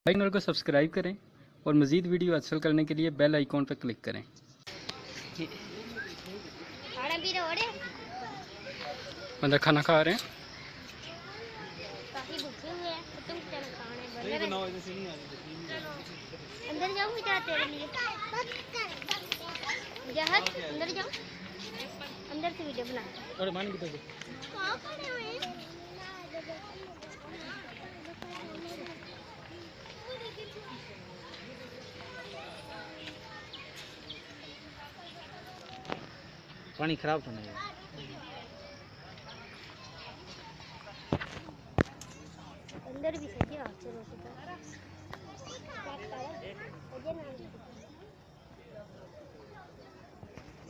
Channel को subscribe करें और मज़ीद वीडियो हासिल करने के लिए बेल आइकॉन पर क्लिक करें। बंदा खाना खा रहे हैं। काफी भूखे हुए हैं तो तुम क्या खाने अंदर जाऊंगी क्या तेरे लिए जहाज अंदर जाओ अंदर से वीडियो बना अरे मान की तो पानी खराब तो नहीं है। अंदर भी सही है चलो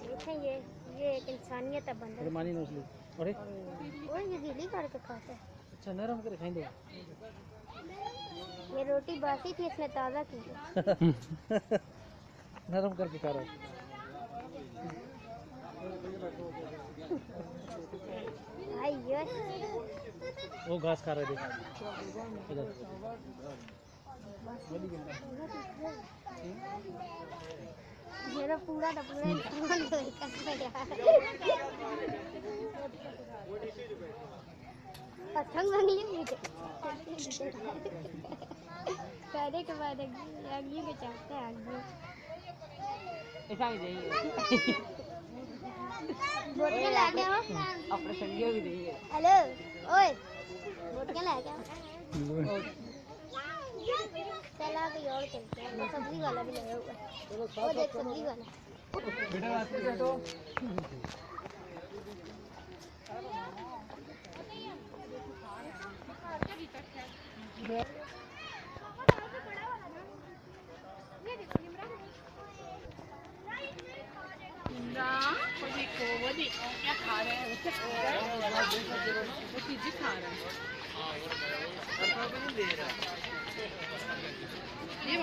देखें ये एक इंसानियत है बंदर मानी मछली अरे और ये गीली करके खाता है। अच्छा नरम करके खाएंगे। ये रोटी बासी थी इसने ताज़ा की नरम करके खा रहा है। वो घास खा रहे थे। मेरा पूरा ना पूरा पतंग बनी है मुझे खाने के बाद आगे में चाहते हैं आगे ऐसा ही नहीं है। बोटियां लाके आओ अपने संगियों भी नहीं है। हेलो ओए बोटियां लाके आओ चला कोई और चलते हैं सब्जी वाला भी लगा हुआ है वो देख सब्जी वाला बेटा रास्ते से हटो। क्या खा रहे हैं वो चीज़ खा रहे हैं ये